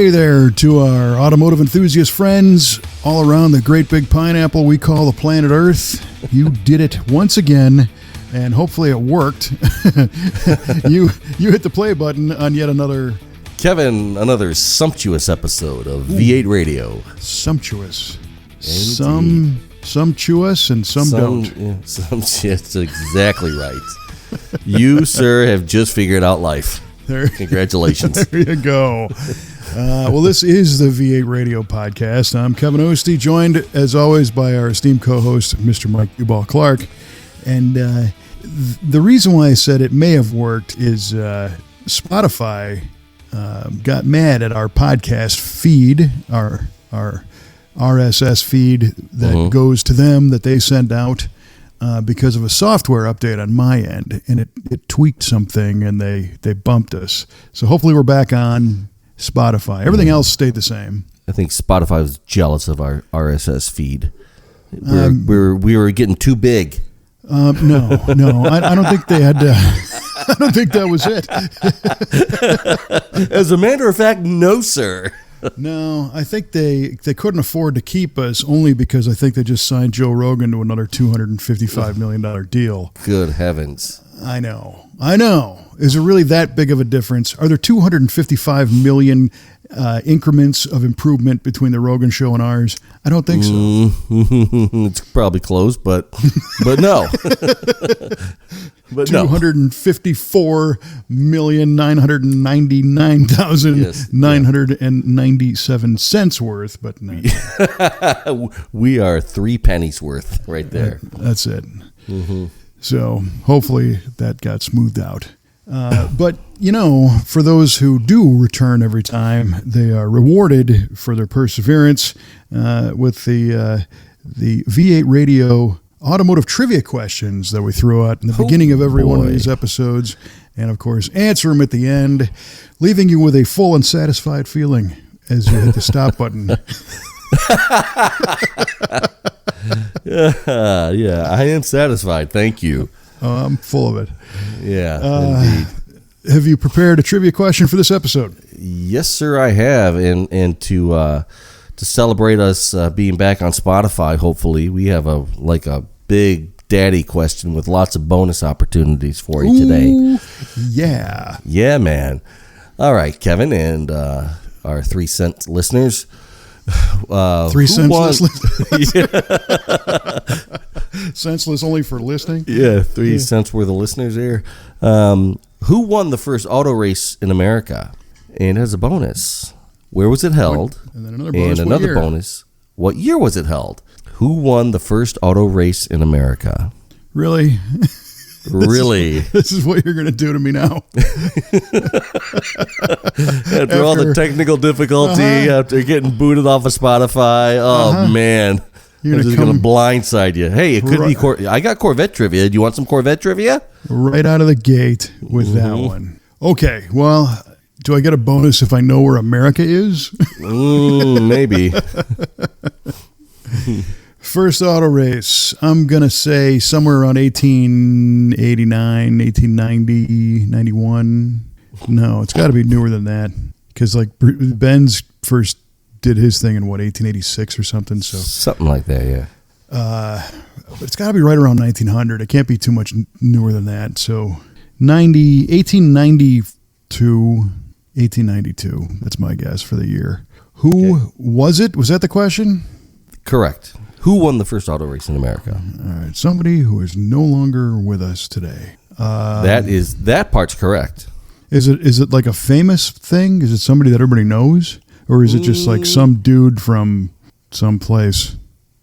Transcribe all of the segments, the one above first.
Hey there to our automotive enthusiast friends all around the great big pineapple we call the planet Earth. You did it once again, and hopefully it worked. You hit the play button on yet another... Kevin, another sumptuous episode of V8 Radio. Sumptuous. Sumptuous and some don't. Yeah, that's exactly right. You, sir, have just figured out life. Congratulations. There you go. Well, this is the V8 Radio podcast. I'm Kevin Ostie, joined as always by our esteemed co-host, Mr. Mike U-Ball Clark. And the reason why I said it may have worked is Spotify got mad at our podcast feed, our RSS feed that goes to them that they send out because of a software update on my end, and it tweaked something and they bumped us. So hopefully we're back on Spotify. Everything else stayed the same. I think Spotify was jealous of our RSS feed. We were getting too big. No, I don't think they had to. I don't think that was it. As a matter of fact, no, sir. No, I think they couldn't afford to keep us only because I think they just signed Joe Rogan to another $255 million deal. Good heavens. I know. Is it really that big of a difference? Are there 255 million increments of improvement between the Rogan show and ours? I don't think so. It's probably close, but no. But 254,999,997 cents worth, but no. We are 3 pennies worth right there. That's it. Mm-hmm. So hopefully that got smoothed out. But, for those who do return every time, they are rewarded for their perseverance with the V8 Radio automotive trivia questions that we throw out in the beginning of every one of these episodes. And, of course, answer them at the end, leaving you with a full and satisfied feeling as you hit the stop button. Yeah, I am satisfied. Thank you. I'm full of it. Yeah, indeed. Have you prepared a trivia question for this episode? Yes, sir, I have. And to celebrate us being back on Spotify, hopefully, we have a big daddy question with lots of bonus opportunities for you today. Yeah. Yeah, man. All right, Kevin, and our 3 cent listeners. 3 cents listeners? Senseless only for listening? Yeah, 3 cents worth of listeners there. Who won the first auto race in America? And as a bonus, where was it held? And then another bonus. What year was it held? Who won the first auto race in America? Really? Really? This is what you're going to do to me now. After all the technical difficulty, after getting booted off of Spotify, man. I'm just going to blindside you. Hey, it could be I got Corvette trivia. Do you want some Corvette trivia? Right out of the gate with that one. Okay, well, do I get a bonus if I know where America is? Maybe. First auto race, I'm going to say somewhere around 1889, 1890, 91. No, it's got to be newer than that. Because Benz first did his thing in 1886 or something. So something like that, yeah. But it's got to be right around 1900. It can't be too much newer than that. So 1892. That's my guess for the year. Who was it? Was that the question? Correct. Who won the first auto race in America? All right, somebody who is no longer with us today. That part's correct. Is it like a famous thing? Is it somebody that everybody knows, or is it just like some dude from some place?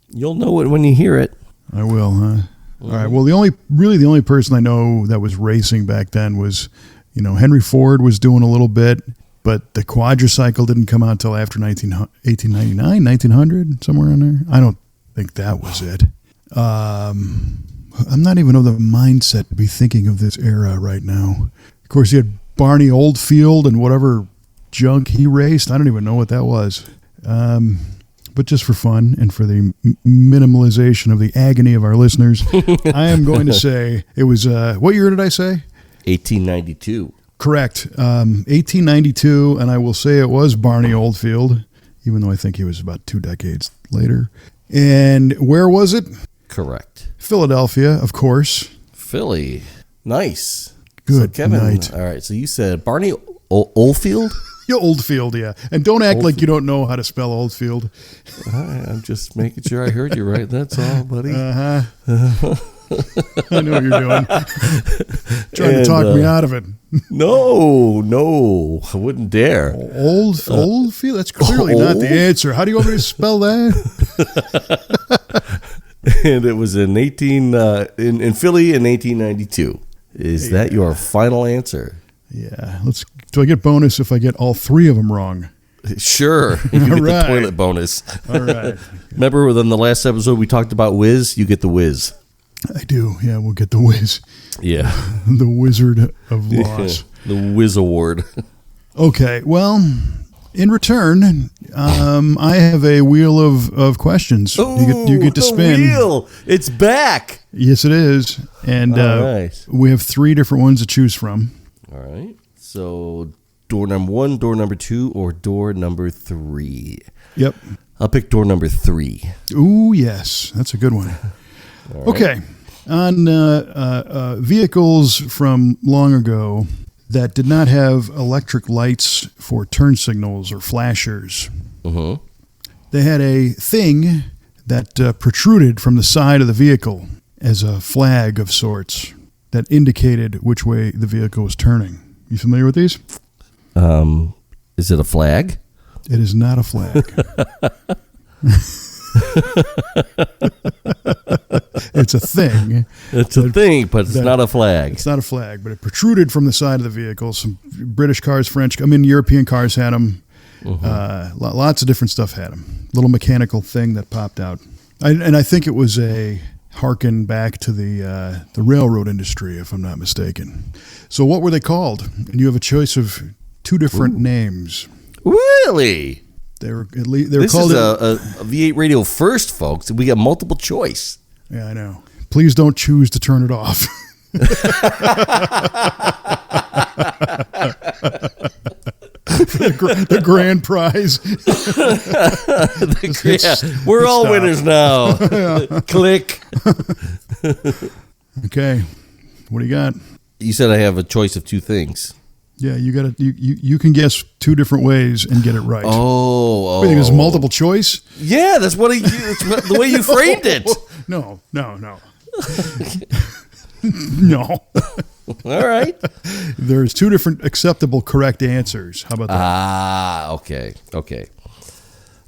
You'll know it when you hear it. I will, huh? All right. Well, the only person I know that was racing back then was, Henry Ford was doing a little bit, but the quadricycle didn't come out until after 1899, 1900, somewhere in there. I don't think that was it. I'm not even of the mindset to be thinking of this era right now. Of course, you had Barney Oldfield and whatever junk he raced. I don't even know what that was. But just for fun and for the minimalization of the agony of our listeners, I am going to say it was, what year did I say? 1892. Correct. 1892, and I will say it was Barney Oldfield, even though I think he was about 2 decades later. And where was it? Correct. Philadelphia, of course. Philly. Nice. Good so Kevin, night. All right, so you said Barney Oldfield? Yeah, Oldfield, yeah. And don't act like you don't know how to spell Oldfield. I'm just making sure I heard you right. That's all, buddy. Uh-huh. I know what you're doing. Trying to talk me out of it. No, I wouldn't dare. Oldfield? That's clearly not the answer. How do you want me to spell that? And it was in in Philly in 1892. Is that your final answer? Yeah. Do I get bonus if I get all 3 of them wrong? Sure. You get the toilet bonus. All right. Remember within the last episode we talked about whiz? You get the whiz. I do. Yeah, we'll get the whiz. Yeah. The Wizard of Loss. The Whiz Award. Okay. Well, in return, I have a wheel of questions. Ooh, you get to spin. Wheel. It's back. Yes, it is. And right. We have 3 different ones to choose from. All right. So door number 1, door number 2, or door number 3? Yep. I'll pick door number 3. Ooh, yes. That's a good one. Right. Okay. On vehicles from long ago that did not have electric lights for turn signals or flashers, they had a thing that protruded from the side of the vehicle as a flag of sorts that indicated which way the vehicle was turning. You familiar with these? Is it a flag? It is not a flag. It's a thing. It's a thing, but it's not a flag. It's not a flag, but it protruded from the side of the vehicle. Some British cars, French, European cars had them. Lots of different stuff had them. Little mechanical thing that popped out. And I think it was a harken back to the railroad industry, if I'm not mistaken. So what were they called? And you have a choice of 2 different names. Really? They were called. This is a V8 radio first, folks. We got multiple choice. Yeah, I know. Please don't choose to turn it off. the grand prize. We're all winners now. Click. Okay. What do you got? You said I have a choice of 2 things. Yeah, you can guess 2 different ways and get it right. Oh. You think it's multiple choice? Yeah, that's that's the way you framed it. No. No. All right. There's 2 different acceptable correct answers. How about that? Okay.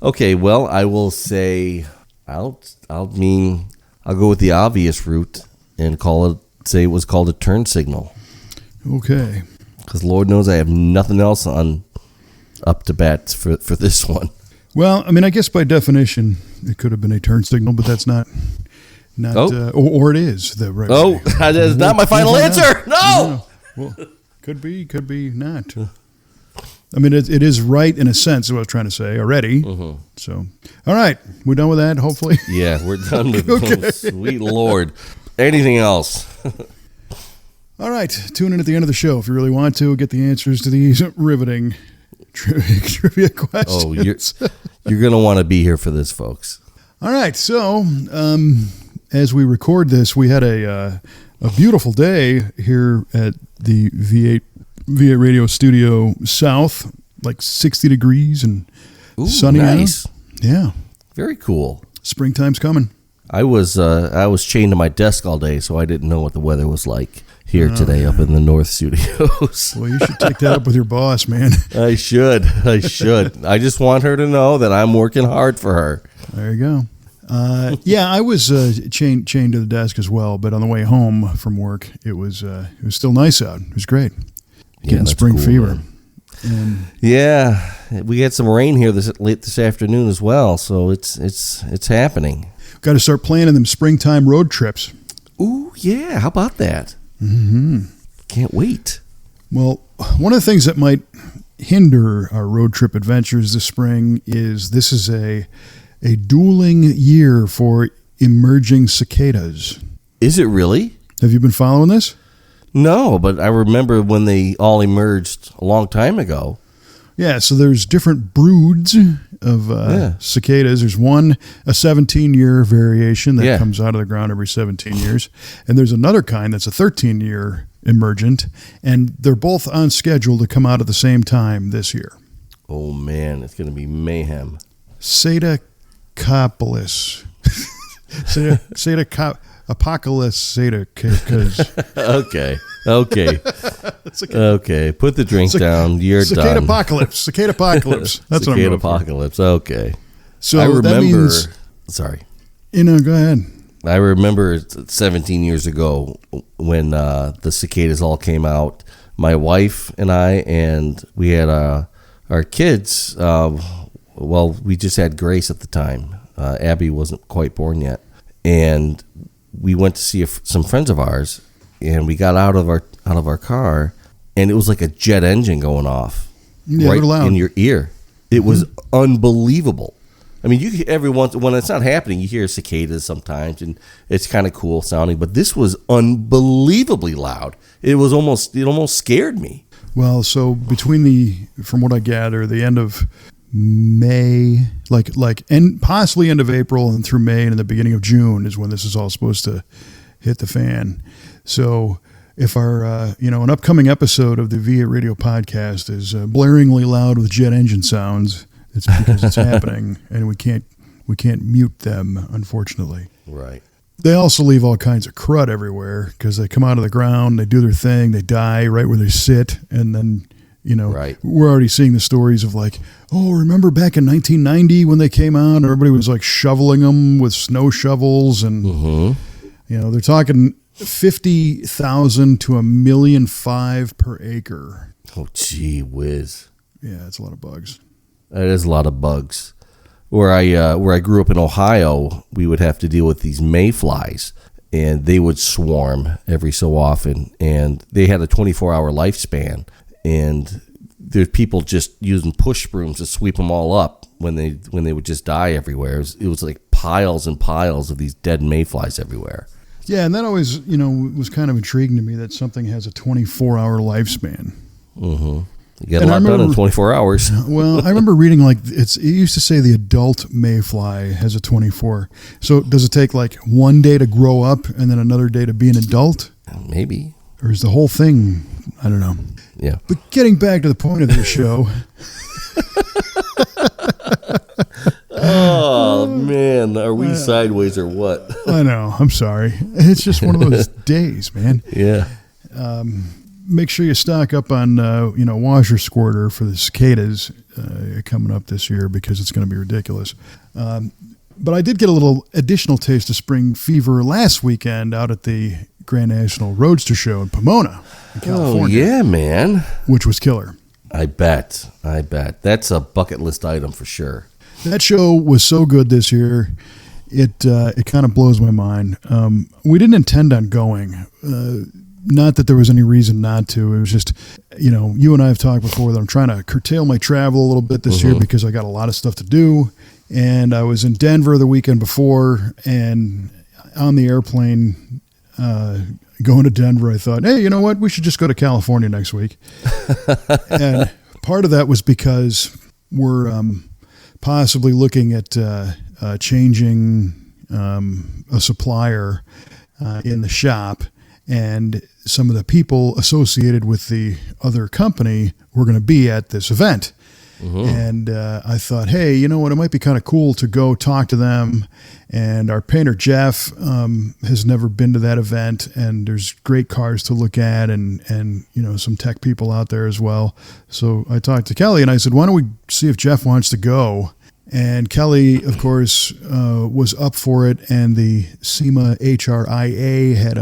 Okay, well, I will say I'll go with the obvious route and say it was called a turn signal. Okay. Because Lord knows I have nothing else up to bat for this one. Well, I guess by definition it could have been a turn signal, but that's not or it is the right. Oh, that is not my final answer. No. Well, could be not. It is right in a sense. Is what I was trying to say already. So, all right, we're done with that. Hopefully. Yeah, we're done with that. Sweet Lord. Anything else? All right, tune in at the end of the show if you really want to get the answers to these riveting trivia questions. Oh, you're going to want to be here for this, folks. All right, so as we record this, we had a beautiful day here at the V8 Radio Studio South, like 60 degrees and sunny nice. out. Yeah. Very cool. Springtime's coming. I was chained to my desk all day, so I didn't know what the weather was like here today up in the North Studios. Well, you should take that up with your boss, man. I should. I just want her to know that I'm working hard for her. There you go. Yeah, I was chained to the desk as well, but on the way home from work, it was still nice out. It was great. Getting spring fever. Yeah, we had some rain here late this afternoon as well, so it's happening. Got to start planning them springtime road trips. Ooh, yeah. How about that? Can't wait. Well, one of the things that might hinder our road trip adventures this spring is this is a dueling year for emerging cicadas. Is it really? Have you been following this? No, but I remember when they all emerged a long time ago. Yeah, so there's different broods of cicadas. There's one, a 17-year variation that comes out of the ground every 17 years. And there's another kind that's a 13-year emergent. And they're both on schedule to come out at the same time this year. Oh, man, it's going to be mayhem. Satacopolis. Apocalypse Okay. Okay. Put the drink down. You're done. Cicada apocalypse. That's what I'm going for. Apocalypse. Okay. So I remember. That means, sorry. Go ahead. I remember 17 years ago when the cicadas all came out. My wife and we had our kids. We just had Grace at the time. Abby wasn't quite born yet, and we went to see some friends of ours, and we got out of our car, and it was like a jet engine going off right in your ear. It was unbelievable. I mean, when it's not happening, you hear cicadas sometimes, and it's kind of cool sounding, but this was unbelievably loud. It almost scared me. Well, so from what I gather, the end of May, and possibly end of April and through May and the beginning of June is when this is all supposed to hit the fan. So if our, an upcoming episode of the V8 Radio podcast is blaringly loud with jet engine sounds, it's because it's happening, and we can't mute them, unfortunately. Right. They also leave all kinds of crud everywhere because they come out of the ground, they do their thing, they die right where they sit, and then, we're already seeing the stories of remember back in 1990 when they came out and everybody was shoveling them with snow shovels, and they're talking 50,000 to $1.5 million per acre. Oh, gee whiz. Yeah, it's a lot of bugs. That is a lot of bugs. Where I grew up in Ohio, we would have to deal with these mayflies, and they would swarm every so often, and they had a 24-hour lifespan, and there's people just using push brooms to sweep them all up when they would just die everywhere. It was like piles and piles of these dead mayflies everywhere. Yeah, and that always, was kind of intriguing to me that something has a 24-hour lifespan. Mm-hmm. You get a lot done in 24 hours. Well, I remember reading it used to say the adult mayfly has a 24. So does it take one day to grow up and then another day to be an adult? Maybe. Or is the whole thing, I don't know. Yeah. But getting back to the point of this show. Oh, man. Are we sideways or what? I know. I'm sorry. It's just one of those days, man. Yeah. Make sure you stock up on, washer squirter for the cicadas coming up this year because it's going to be ridiculous. But I did get a little additional taste of spring fever last weekend out at the Grand National Roadster Show in Pomona, in California. Oh, yeah, man. Which was killer. I bet. That's a bucket list item for sure. That show was so good this year. It kind of blows my mind. We didn't intend on going. Not that there was any reason not to. It was just, you and I have talked before that I'm trying to curtail my travel a little bit this year because I got a lot of stuff to do. And I was in Denver the weekend before, and on the airplane going to Denver, I thought, hey, you know what? We should just go to California next week. And part of that was because we're possibly looking at changing a supplier in the shop. And some of the people associated with the other company were going to be at this event. Mm-hmm. And I thought, hey, you know what? It might be kind of cool to go talk to them. And our painter, Jeff, has never been to that event. And there's great cars to look at and some tech people out there as well. So I talked to Kelly and I said, why don't we see if Jeff wants to go? And Kelly, of course, was up for it. And the SEMA HRIA had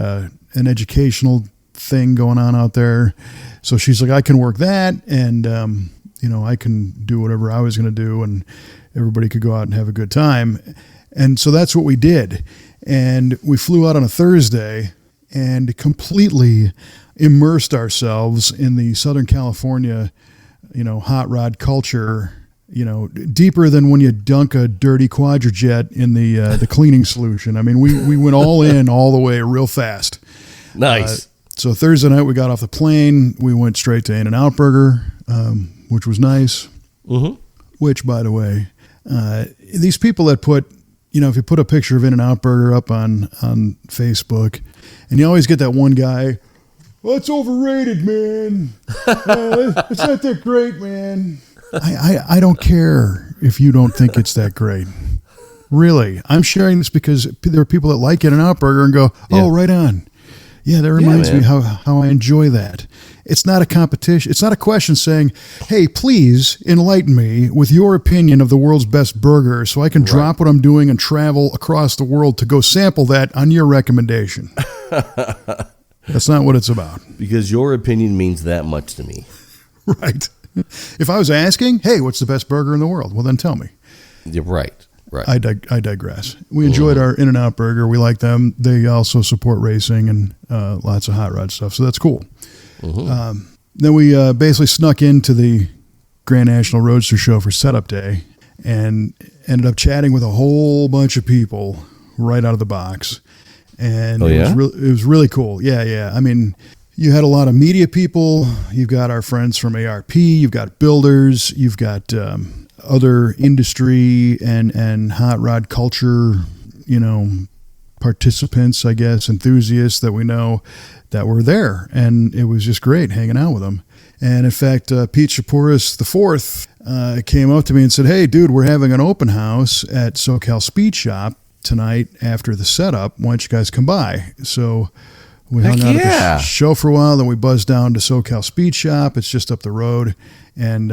an educational thing going on out there. So she's like, I can work that. And, I can do whatever I was going to do and everybody could go out and have a good time. And so that's what we did. And we flew out on a Thursday and completely immersed ourselves in the Southern California, hot rod culture, deeper than when you dunk a dirty quadrajet in the cleaning solution. I mean, we went all in all the way real fast. Nice. So Thursday night we got off the plane. We went straight to In-N-Out Burger, which was nice. Mm-hmm. Which, by the way, these people that put, if you put a picture of In-N-Out Burger up on Facebook, and you always get that one guy, "Well, it's overrated, man. It's not that great, man." I don't care if you don't think it's that great. Really. I'm sharing this because there are people that like In-N-Out Burger and go, "Oh, right on. Yeah, that reminds me how I enjoy that." It's not a competition. It's not a question saying, "Hey, please enlighten me with your opinion of the world's best burger so I can drop what I'm doing and travel across the world to go sample that on your recommendation." That's not what it's about. Because your opinion means that much to me. Right. If I was asking, "Hey, what's the best burger in the world?" Well, then tell me. You're right. Right. I digress. We enjoyed our In-N-Out Burger. We like them. They also support racing and lots of hot rod stuff, so that's cool. Mm-hmm. Then we basically snuck into the Grand National Roadster Show for setup day and ended up chatting with a whole bunch of people right out of the box. And it was really cool. Yeah. I mean, you had a lot of media people. You've got our friends from ARP. You've got builders. You've got other industry and hot rod culture, participants, I guess, enthusiasts that we know that were there. And it was just great hanging out with them. And in fact, Pete Shapouris IV came up to me and said, "Hey, dude, we're having an open house at SoCal Speed Shop tonight after the setup. Why don't you guys come by?" So we hung out at the show for a while. Then we buzzed down to SoCal Speed Shop. It's just up the road. And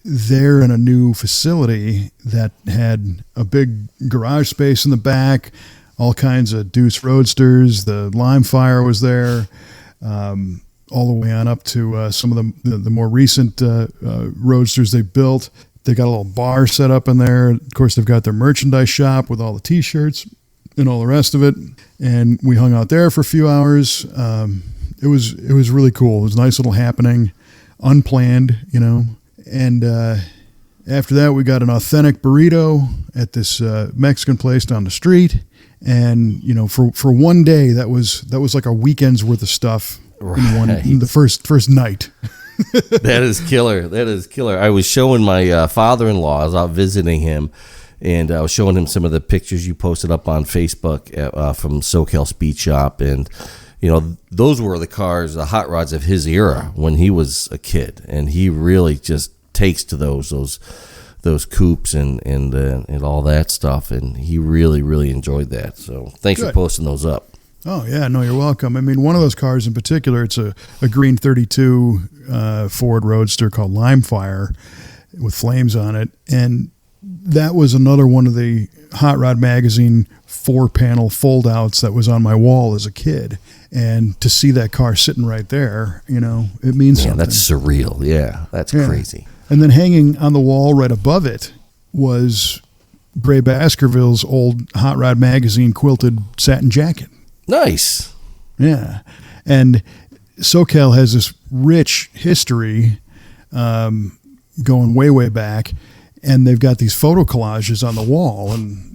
they're in a new facility that had a big garage space in the back, all kinds of Deuce Roadsters. The Lime Fire was there, all the way on up to some of the more recent Roadsters they built. They got a little bar set up in there. Of course, they've got their merchandise shop with all the T-shirts and all the rest of it. And we hung out there for a few hours. It was really cool. It was a nice little happening, unplanned, And after that, we got an authentic burrito at this Mexican place down the street. And for one day, that was like a weekend's worth of stuff in the first night. That is killer. I was showing my father-in-law. I was out visiting him, and I was showing him some of the pictures you posted up on Facebook from SoCal Speed Shop, and those were the cars, the hot rods of his era when he was a kid, and he really just takes to those coupes and all that stuff, and he really, really enjoyed that. So thanks for posting those up. Oh yeah, no, you're welcome. I mean, one of those cars in particular, it's a green 32 Ford Roadster called Lime Fire with flames on it, and that was another one of the Hot Rod Magazine 4-panel fold-outs that was on my wall as a kid. And to see that car sitting right there, it means something. That's surreal. Yeah, that's crazy. And then hanging on the wall right above it was Gray Baskerville's old Hot Rod Magazine quilted satin jacket. Nice. Yeah. And SoCal has this rich history going way, way back. And they've got these photo collages on the wall. And,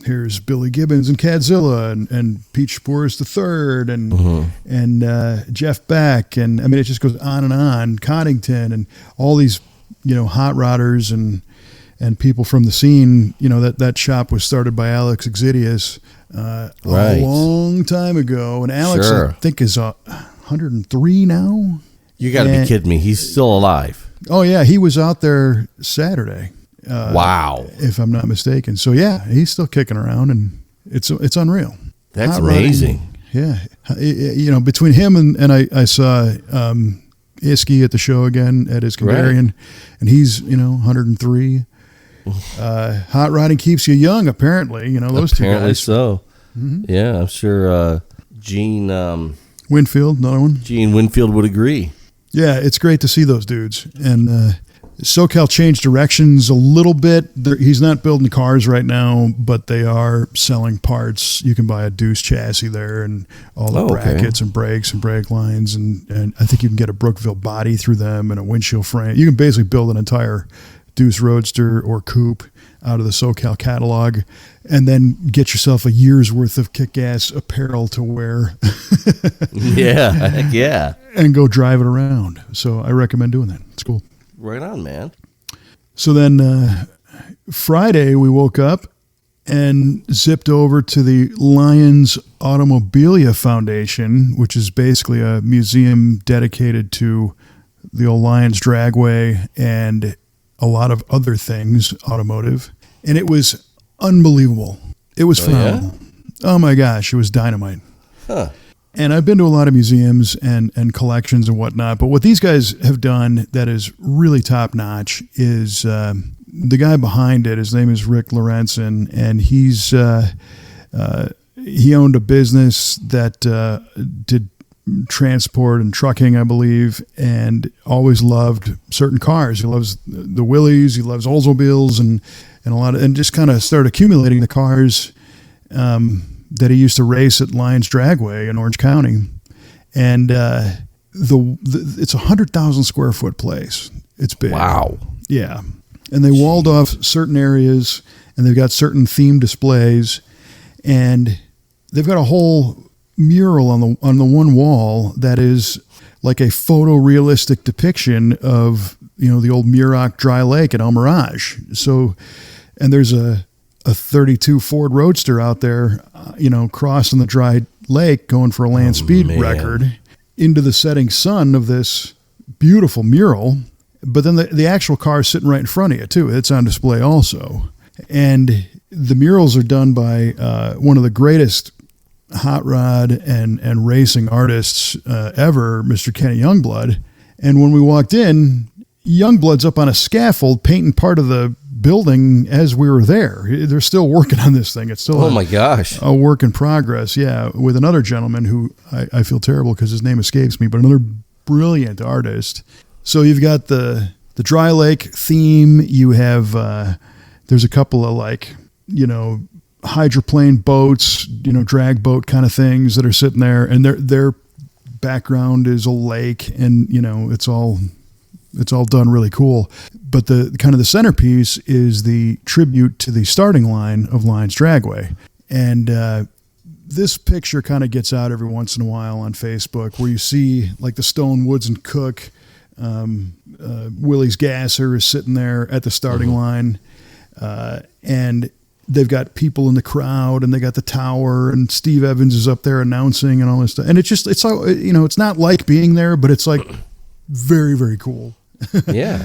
here's Billy Gibbons and Cadzilla and Pete Shapouris III and Jeff Beck. And, I mean, it just goes on and on. Coddington and all these, hot rodders and people from the scene. That shop was started by Alex Exidius a long time ago. And Alex, I think, is 103 now. You got to be kidding me. He's still alive. Oh, yeah. He was out there Saturday. Wow. If I'm not mistaken. So, yeah, he's still kicking around, and it's unreal. That's amazing. Yeah. Between him and I saw Iski at the show again at Iskandarian, and he's, 103. Hot rodding keeps you young, apparently. Those two guys. Apparently so. Mm-hmm. Yeah, I'm sure Gene Winfield, another one. Gene Winfield would agree. Yeah, it's great to see those dudes. And SoCal changed directions a little bit. He's not building cars right now, but they are selling parts. You can buy a Deuce chassis there and all the brackets and brakes and brake lines. And I think you can get a Brookville body through them and a windshield frame. You can basically build an entire Deuce Roadster or coupe out of the SoCal catalog, and then get yourself a year's worth of kick-ass apparel to wear. Yeah, heck yeah. And go drive it around. So I recommend doing that. It's cool. Right on, man. So then Friday we woke up and zipped over to the Lions Automobilia Foundation, which is basically a museum dedicated to the old Lions Dragway and a lot of other things, automotive. And it was unbelievable. It was phenomenal. Yeah? Oh my gosh, it was dynamite. Huh. And I've been to a lot of museums and collections and whatnot, but what these guys have done that is really top notch is the guy behind it. His name is Rick Lorenzen, and he owned a business that did transport and trucking, I believe, and always loved certain cars. He loves the Willys, he loves Oldsmobiles, and just kind of started accumulating the cars that he used to race at Lions Dragway in Orange County. And it's a 100,000 square foot place. It's big. Wow. Yeah. And they walled off certain areas, and they've got certain themed displays, and they've got a whole mural on the one wall that is like a photorealistic depiction of, the old Muroc Dry Lake at El Mirage. So, and there's a 32 Ford Roadster out there, crossing the dry lake, going for a land speed record into the setting sun of this beautiful mural. But then the actual car is sitting right in front of you too. It's on display also. And the murals are done by one of the greatest hot rod and racing artists ever, Mr. Kenny Youngblood. And when we walked in, Youngblood's up on a scaffold painting part of the building as we were there. They're still working on this thing. It's still my gosh, a work in progress. Yeah, with another gentleman who I feel terrible because his name escapes me, but another brilliant artist. So you've got the dry lake theme. You have there's a couple of hydroplane boats, drag boat kind of things that are sitting there, and their background is a lake, and it's all done really cool. But the kind of the centerpiece is the tribute to the starting line of Lions Dragway. And this picture kind of gets out every once in a while on Facebook, where you see like the Stone Woods and Cook, Willie's Gasser is sitting there at the starting line. And they've got people in the crowd, and they got the tower, and Steve Evans is up there announcing and all this stuff. And it's all, it's not like being there, but it's like very, very cool. Yeah.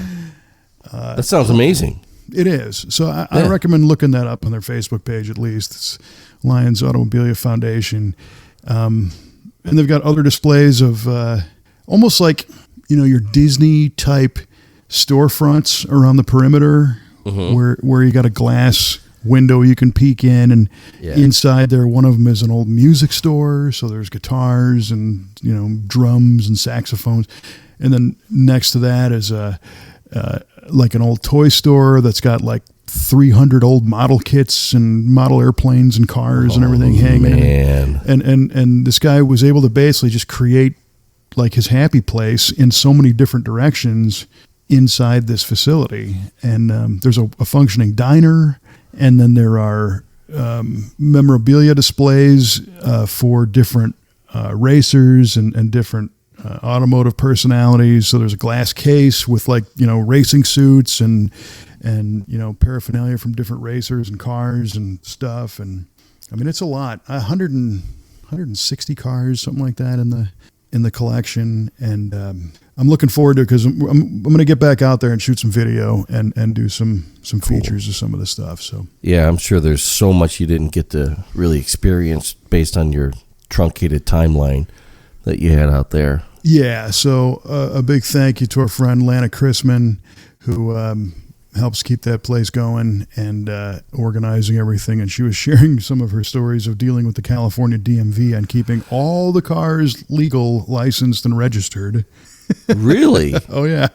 That sounds amazing. It is. So I recommend looking that up on their Facebook page, at least. It's Lions Automobilia Foundation. And they've got other displays of almost like, your Disney type storefronts around the perimeter, where you got a glass window you can peek in, and inside there, one of them is an old music store. So there's guitars and, drums and saxophones. And then next to that is like an old toy store that's got like 300 old model kits and model airplanes and cars and everything hanging. Man. And this guy was able to basically just create like his happy place in so many different directions inside this facility. And there's a functioning diner, and then there are memorabilia displays for different racers and different automotive personalities. So there's a glass case with racing suits and paraphernalia from different racers and cars and stuff. And I mean, it's a lot. 160 cars, something like that in the collection. And I'm looking forward to it because I'm going to get back out there and shoot some video and do some features of some of the stuff. So yeah, I'm sure there's so much you didn't get to really experience based on your truncated timeline that you had out there. Yeah, so a big thank you to our friend Lana Chrisman, who helps keep that place going and organizing everything. And she was sharing some of her stories of dealing with the California DMV and keeping all the cars legal, licensed, and registered. Really? Oh, yeah.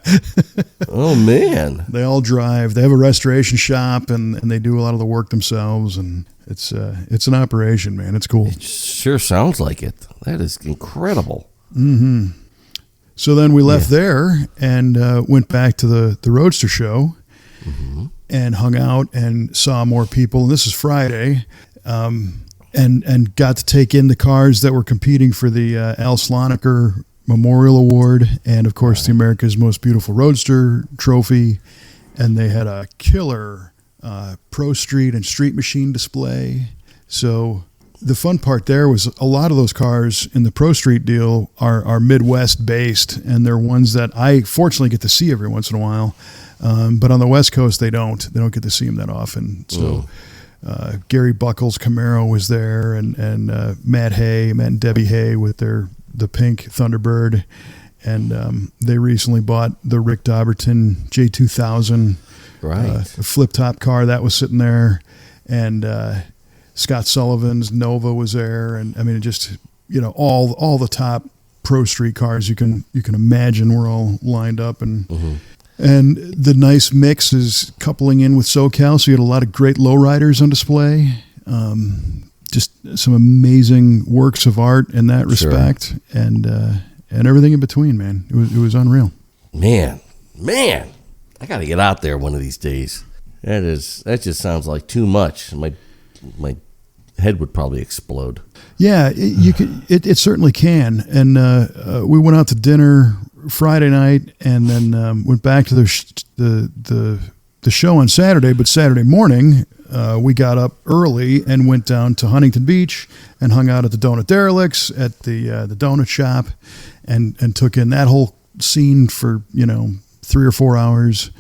Oh, man. They all drive. They have a restoration shop, and they do a lot of the work themselves. And it's an operation, man. It's cool. It sure sounds like it. That is incredible. Mm-hmm. So then we left there and went back to the Roadster Show. Mm-hmm. and hung out and saw more people. And this is Friday. And got to take in the cars that were competing for the Al Sloniker Memorial Award and, of course, the America's Most Beautiful Roadster trophy. And they had a killer Pro Street and Street Machine display. So the fun part there was a lot of those cars in the Pro Street deal are Midwest based, and they're ones that I fortunately get to see every once in a while. But on the West Coast, they don't get to see them that often. So Gary Buckles' Camaro was there, and Matt and Debbie Hay with the pink Thunderbird. And they recently bought the Rick Dobberton J2000 flip-top car that was sitting there. And Scott Sullivan's Nova was there. And I mean, it just, all the top Pro Street cars you can imagine were all lined up. And and the nice mix is coupling in with SoCal. So you had a lot of great lowriders on display. Just some amazing works of art in that respect. Sure. And everything in between, man. It was unreal. Man, I got to get out there one of these days. That just sounds like too much. My head would probably explode. Yeah, it certainly can. And we went out to dinner Friday night, and then went back to the show on Saturday. But Saturday morning, we got up early and went down to Huntington Beach and hung out at the Donut Derelicts at the donut shop, and took in that whole scene for 3 or 4 hours.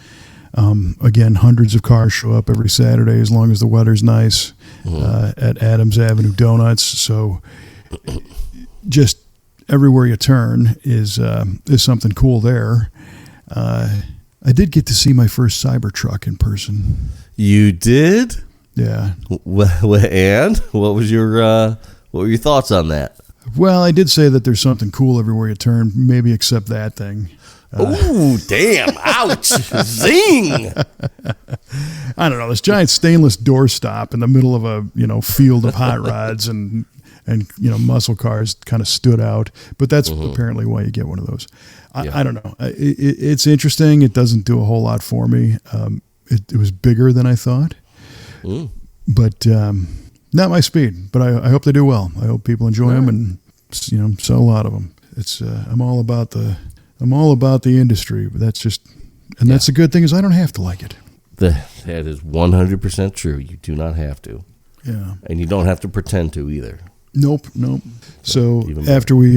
Again, hundreds of cars show up every Saturday as long as the weather's nice at Adams Avenue Donuts. So just everywhere you turn is something cool there. I did get to see my first Cybertruck in person. You did? Yeah. And what were your thoughts on that? Well, I did say that there's something cool everywhere you turn, maybe except that thing. Ooh, damn. Ouch. Zing. I don't know. This giant stainless doorstop in the middle of a, field of hot rods and muscle cars kind of stood out. But that's apparently why you get one of those. I don't know. It's interesting. It doesn't do a whole lot for me. It was bigger than I thought. But not my speed. But I hope they do well. I hope people enjoy them and, sell a lot of them. It's I'm all about the industry, but that's a good thing is I don't have to like it. That is 100% true. You do not have to. Yeah. And you don't have to pretend to either. Nope. So after we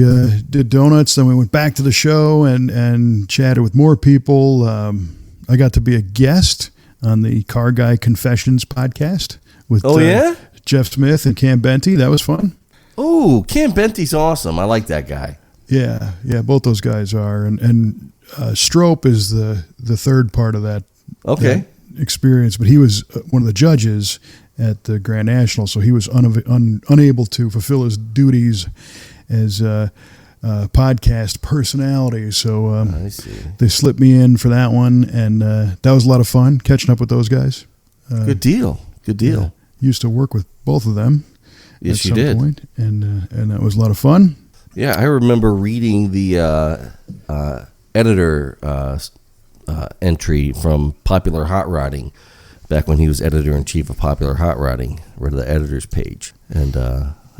did donuts, then we went back to the show and chatted with more people. I got to be a guest on the Car Guy Confessions podcast with Jeff Smith and Cam Benty. That was fun. Oh, Cam Benty's awesome. I like that guy. Yeah, both those guys are, and Strope is the third part of that experience. But he was one of the judges at the Grand National, so he was unable to fulfill his duties as podcast personality. So I see. They slipped me in for that one, and that was a lot of fun catching up with those guys. Good deal. Yeah, used to work with both of them. Yes, at you some did. Point, and that was a lot of fun. Yeah, I remember reading the editor entry from Popular Hot Rodding back when he was editor-in-chief of Popular Hot Rodding. Read the editor's page and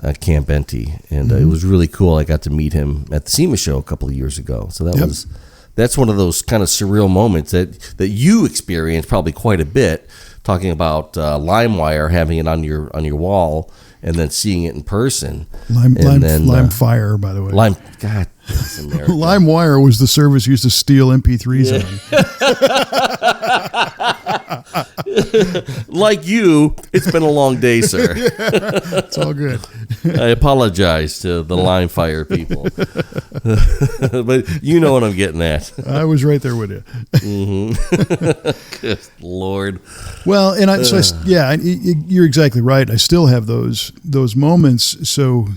at Camp Benty, and it was really cool. I got to meet him at the SEMA show a couple of years ago. So that's one of those kind of surreal moments that you experienced probably quite a bit. Talking about LimeWire, having it on your wall, and then seeing it in person. LimeFire, by the way. God, that's America. LimeWire was the service used to steal MP3s on. Like you, it's been a long day, sir. It's all good. I apologize to the LimeFire people. But you know what I'm getting at. I was right there with you. Good Lord. Well, and you're exactly right. I still have those moments. So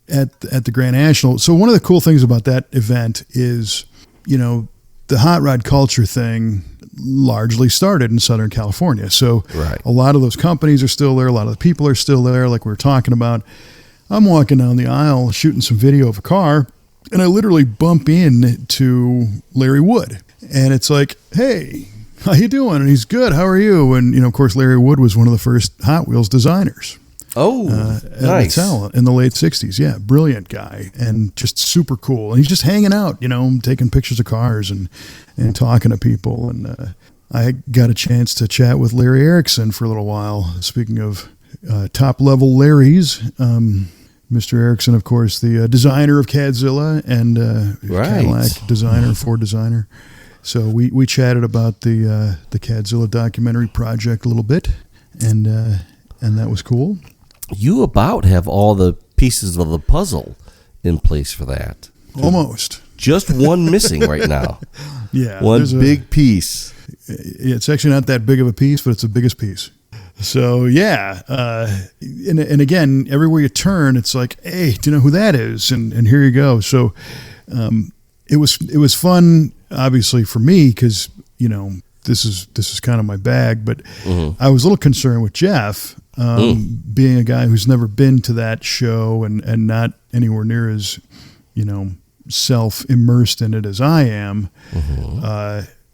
at the Grand National. So one of the cool things about that event is, the hot rod culture thing largely started in Southern California. So a lot of those companies are still there. A lot of the people are still there, like we were talking about. I'm walking down the aisle shooting some video of a car, and I literally bump into Larry Wood. And it's like, hey, how you doing? And he's good. How are you? And, of course, Larry Wood was one of the first Hot Wheels designers. Oh, nice. At Mattel in the late 60s. Yeah, brilliant guy and just super cool. And he's just hanging out, taking pictures of cars and talking to people. And I got a chance to chat with Larry Erickson for a little while. Speaking of top-level Larrys, Mr. Erickson, of course, the designer of Cadzilla and Cadillac designer, Ford designer. So we chatted about the Cadzilla documentary project a little bit, and that was cool. You about have all the pieces of the puzzle in place for that. Almost. Just one missing right now. Yeah. One big piece. It's actually not that big of a piece, but it's the biggest piece. So, yeah. And again, everywhere you turn, it's like, hey, do you know who that is? And here you go. So it was fun, obviously, for me because, this is kind of my bag. But I was a little concerned with Jeff. Being a guy who's never been to that show and not anywhere near as, self-immersed in it as I am.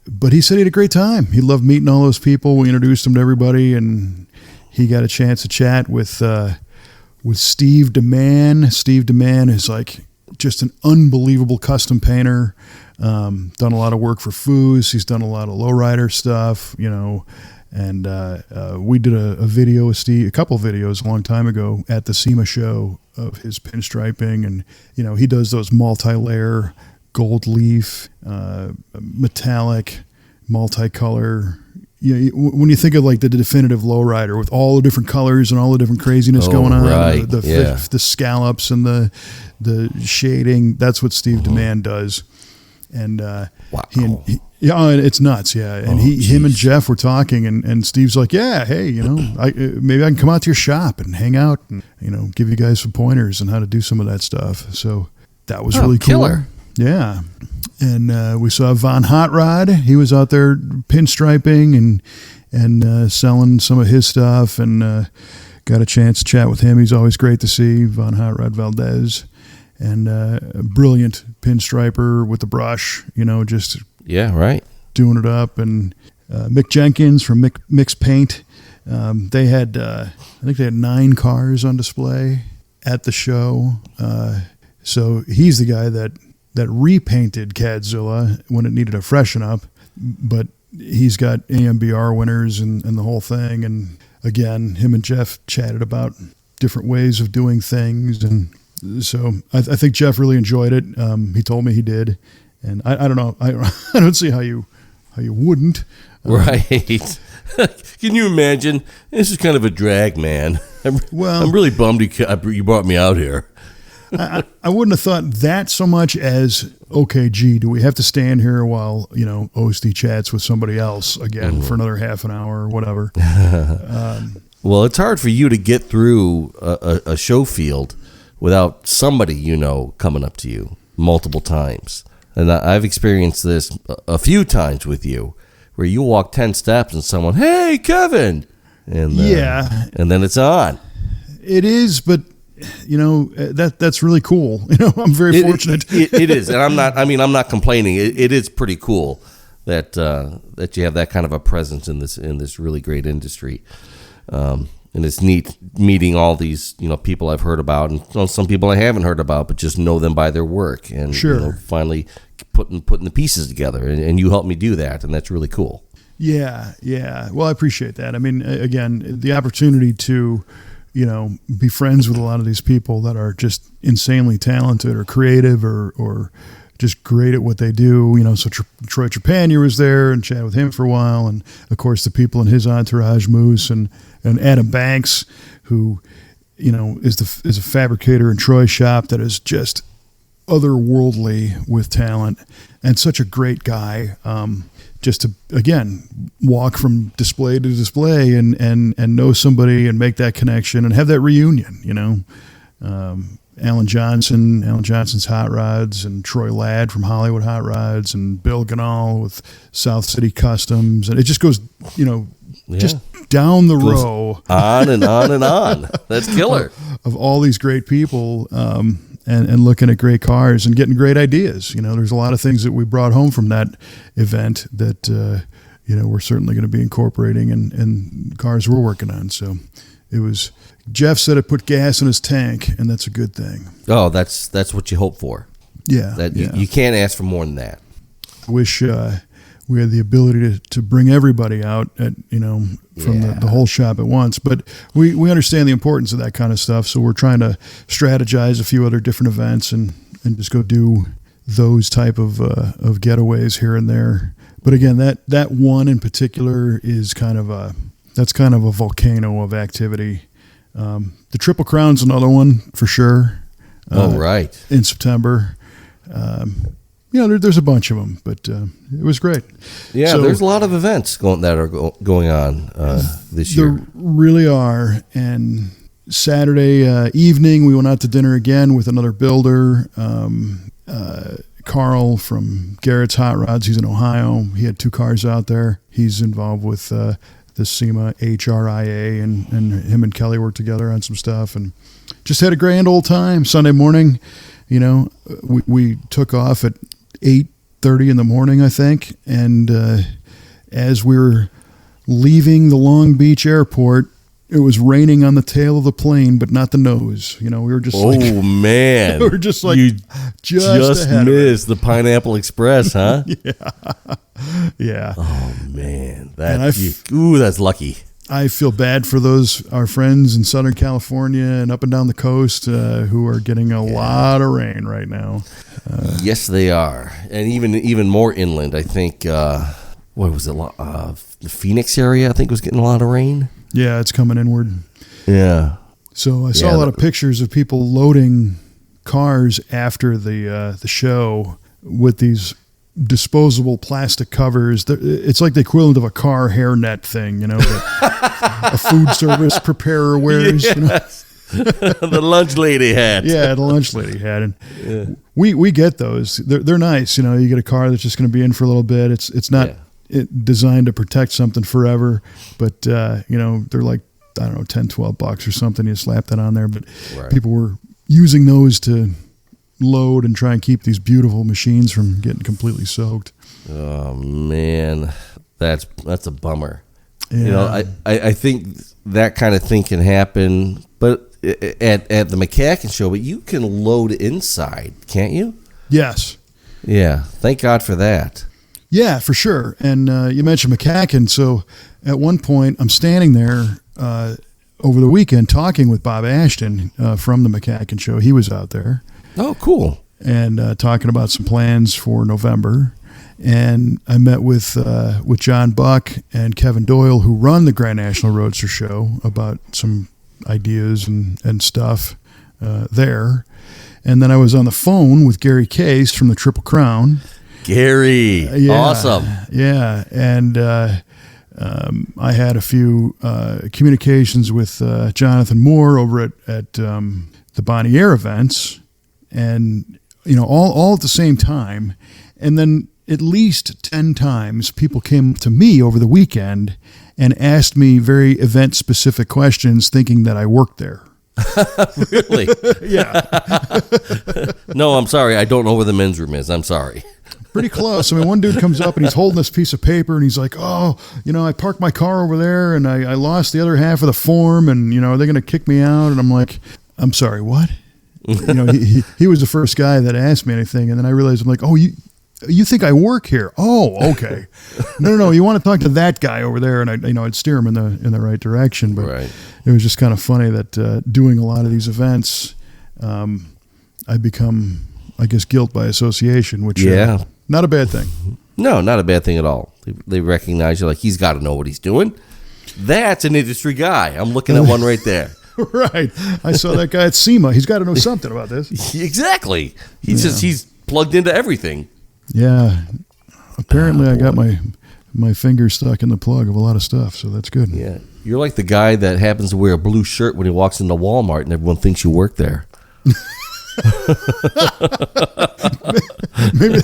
But he said he had a great time. He loved meeting all those people. We introduced him to everybody, and he got a chance to chat with Steve DeMann. Steve DeMann is like just an unbelievable custom painter. Done a lot of work for Foos. He's done a lot of lowrider stuff, And we did a video with Steve, a couple of videos a long time ago at the SEMA show of his pinstriping. And, he does those multi-layer, gold leaf, metallic, multicolor. When you think of like the definitive lowrider with all the different colors and all the different craziness going on, right. the scallops and the shading, that's what Steve DeMann does. And wow. It's nuts, yeah. And him and Jeff were talking, and Steve's like, yeah, hey, maybe I can come out to your shop and hang out and, give you guys some pointers on how to do some of that stuff. So that was really cool. Killer. Yeah. And we saw Von Hot Rod. He was out there pinstriping and selling some of his stuff, and got a chance to chat with him. He's always great to see, Von Hot Rod Valdez. And a brilliant pinstriper with the brush, just doing it up. And Mick Jenkins from Mix Paint, they had, I think they had 9 cars on display at the show. So he's the guy that repainted Cadzilla when it needed a freshen up, but he's got AMBR winners and the whole thing. And again, him and Jeff chatted about different ways of doing things, and so I think Jeff really enjoyed it. He told me he did, and I don't know. I don't see how you wouldn't. Right? Can you imagine? This is kind of a drag, man. I'm really bummed you brought me out here. I wouldn't have thought that so much as, okay, gee, do we have to stand here while Osty chats with somebody else again for another half an hour or whatever? Well, it's hard for you to get through a show field without somebody coming up to you multiple times. And I've experienced this a few times with you, where you walk 10 steps and someone, hey, Kevin! And then it's on. It is, but that's really cool. I'm very fortunate. It is, and I'm not complaining. It is pretty cool that you have that kind of a presence in this really great industry. And it's neat meeting all these, people I've heard about, and some people I haven't heard about, but just know them by their work, and finally putting the pieces together. And you helped me do that, and that's really cool. Yeah. Well, I appreciate that. I mean, again, the opportunity to, be friends with a lot of these people that are just insanely talented or creative or just great at what they do. So Troy Trepanier was there and chatted with him for a while, and of course the people in his entourage, Moose and Adam Banks, who is a fabricator in Troy's shop that is just otherworldly with talent and such a great guy. Just to again walk from display to display and know somebody and make that connection and have that reunion. Alan Johnson's Hot Rods, and Troy Ladd from Hollywood Hot Rods, and Bill Ganal with South City Customs, and it just goes, just down the row, on and on and on. That's killer. Of all these great people, and looking at great cars and getting great ideas. There's a lot of things that we brought home from that event that we're certainly going to be incorporating in cars we're working on. So it was, Jeff said it put gas in his tank, and that's a good thing. Oh, that's what you hope for. Yeah. You can't ask for more than that. I wish we had the ability to bring everybody out from the whole shop at once. But we understand the importance of that kind of stuff, so we're trying to strategize a few other different events and just go do those type of getaways here and there. But again, that one in particular is kind of a volcano of activity. The Triple Crown's another one for sure. Right. In September. There's a bunch of them, but it was great. Yeah, so, there's a lot of events going on this year. There really are. And Saturday evening, we went out to dinner again with another builder, Carl from Garrett's Hot Rods. He's in Ohio. He had 2 cars out there. He's involved with the SEMA HRIA, and him and Kelly worked together on some stuff, and just had a grand old time. Sunday morning, we took off at 8:30 in the morning, I think, and as we were leaving the Long Beach airport, it was raining on the tail of the plane, but not the nose. We were just man. We were just like, you just missed the Pineapple Express, huh? Yeah. Oh, man. That's lucky. I feel bad for our friends in Southern California and up and down the coast who are getting a lot of rain right now. Yes, they are. And even more inland, I think, what was it? The Phoenix area, I think, was getting a lot of rain. Yeah, it's coming inward. Yeah. So I saw a lot of pictures of people loading cars after the show with these disposable plastic covers. It's like the equivalent of a car hairnet thing, that a food service preparer wears. Yes. The lunch lady hat. Yeah, the lunch lady hat. And we get those. They're nice. You get a car that's just going to be in for a little bit. It's not designed to protect something forever, but they're like, I don't know, $10-12 or something. You slap that on there, but people were using those to load and try and keep these beautiful machines from getting completely soaked. Oh man, that's a bummer. Yeah. I think that kind of thing can happen, but at the McCacken show, but you can load inside, can't you? Yes. Yeah. Thank God for that. Yeah, for sure. And you mentioned McCacken. So at one point, I'm standing there over the weekend talking with Bob Ashton from the McCacken show. He was out there. Oh, cool. And talking about some plans for November. And I met with John Buck and Kevin Doyle, who run the Grand National Roadster Show, about some ideas and stuff there. And then I was on the phone with Gary Case from the Triple Crown. Gary, awesome. Yeah, and I had a few communications with Jonathan Moore over at the Bonnie Air events, and all at the same time. And then at least 10 times people came to me over the weekend and asked me very event-specific questions, thinking that I worked there. Really? Yeah. No, I'm sorry. I don't know where the men's room is. I'm sorry. Pretty close. I mean, one dude comes up and he's holding this piece of paper and he's like, "Oh, I parked my car over there and I lost the other half of the form, and are they going to kick me out?" And I'm like, "I'm sorry, what?" He was the first guy that asked me anything, and then I realized, I'm like, "Oh, you think I work here? Oh, okay. No, you want to talk to that guy over there," and I'd steer him in the right direction. But It was just kind of funny that doing a lot of these events, I become, I guess, guilt by association, which not a bad thing. No, not a bad thing at all. They recognize you, like, he's got to know what he's doing. That's an industry guy. I'm looking at one right there. Right. I saw that guy at SEMA. He's got to know something about this. Exactly. He's plugged into everything. Yeah. Apparently I got my finger stuck in the plug of a lot of stuff, so that's good. Yeah. You're like the guy that happens to wear a blue shirt when he walks into Walmart and everyone thinks you work there. maybe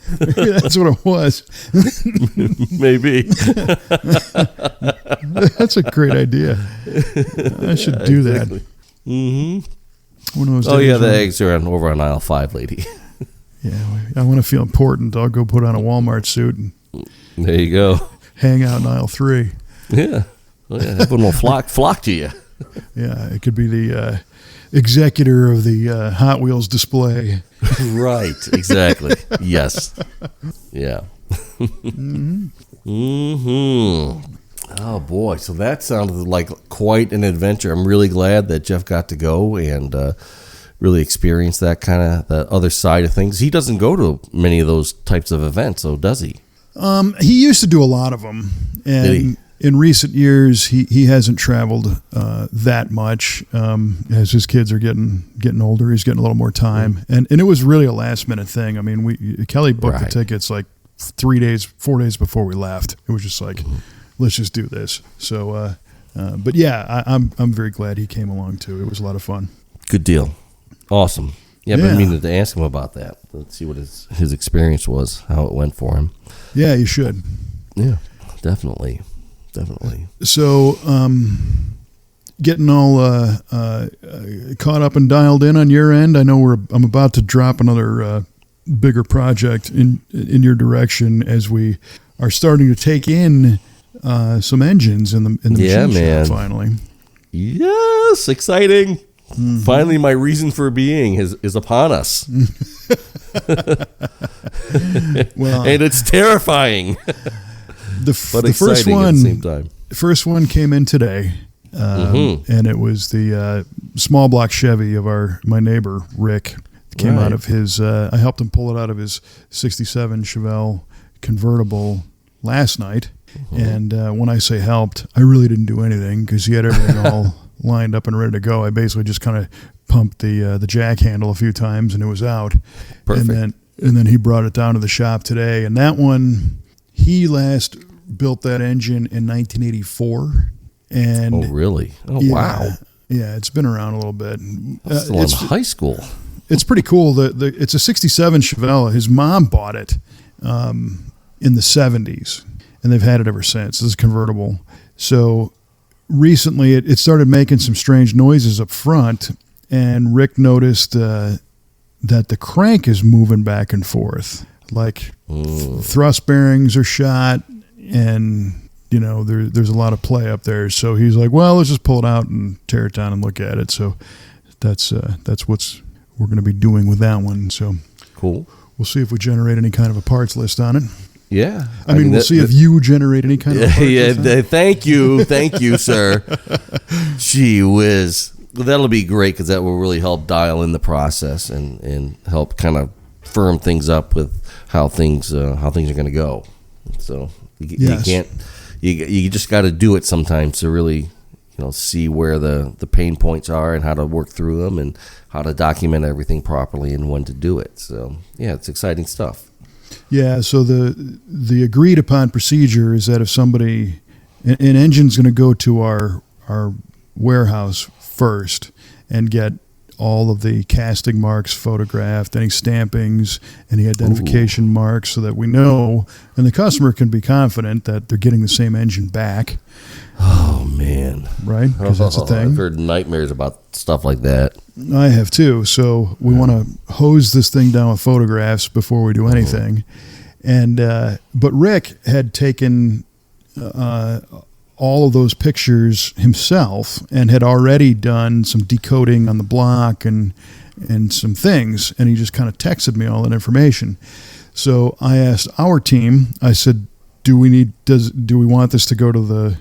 that's what it was. Maybe. That's a great idea. I should do that. Mm-hmm. The eggs are over on aisle 5, lady. Yeah, I want to feel important. I'll go put on a Walmart suit. There you go. hang out in aisle 3. Yeah. Well, yeah, everyone will flock to you. Yeah, it could be the executor of the Hot Wheels display. Right, exactly. Yes. Yeah. Oh, boy. So that sounded like quite an adventure. I'm really glad that Jeff got to go and really experience that kind of the other side of things. He doesn't go to many of those types of events, so does he? He used to do a lot of them. And Did he? In recent years, he hasn't traveled that much. As his kids are getting older, he's getting a little more time. And it was really a last-minute thing. I mean, Kelly booked the tickets like 4 days before we left. It was just like, let's just do this. So, but yeah, I'm very glad he came along too. It was a lot of fun. Good deal. Awesome. Yeah, I've been meaning to ask him about that. Let's see what his experience was, how it went for him. Yeah, you should. Yeah, definitely. So, getting all caught up and dialed in on your end. I know I'm about to drop another bigger project in your direction as we are starting to take in some engines in the machine shop finally. Yes, exciting. Mm-hmm. Finally, my reason for being is upon us. Well, and it's terrifying. The first one at the same time. The first one came in today, and it was the small block Chevy of my neighbor Rick. It came out of his. I helped him pull it out of his '67 Chevelle convertible last night, and when I say helped, I really didn't do anything because he had everything all lined up and ready to go. I basically just kind of pumped the jack handle a few times, and it was out. Perfect. And then he brought it down to the shop today, and that one he last built that engine in 1984. And oh, really? Oh, yeah, wow. Yeah, it's been around a little bit. Still in high school. It's pretty cool. It's a 67 Chevelle. His mom bought it in the 70s, and they've had it ever since. This is convertible. So recently it started making some strange noises up front, and Rick noticed that the crank is moving back and forth. Like thrust bearings are shot, and there's a lot of play up there. So he's like, well, let's just pull it out and tear it down and look at it. So that's what we're going to be doing with that one. So cool. We'll see if we generate any kind of a parts list on it. Yeah. I mean, we'll see if you generate any kind of a parts list on it. Thank you, sir. Gee whiz. Well, that'll be great because that will really help dial in the process and help kind of firm things up with how things are going to go. So you can't. You just got to do it sometimes to really, see where the pain points are and how to work through them and how to document everything properly and when to do it. So yeah, it's exciting stuff. Yeah. So the agreed upon procedure is that if somebody, an engine's going to go to our warehouse first and get all of the casting marks photographed, any stampings, any identification marks, so that we know, and the customer can be confident that they're getting the same engine back. Oh, man. Right? Because that's the thing. I've heard nightmares about stuff like that. I have too. So we want to hose this thing down with photographs before we do anything. And but Rick had taken all of those pictures himself and had already done some decoding on the block and some things, and he just kind of texted me all that information. So I asked our team, I said, do we want this to go to the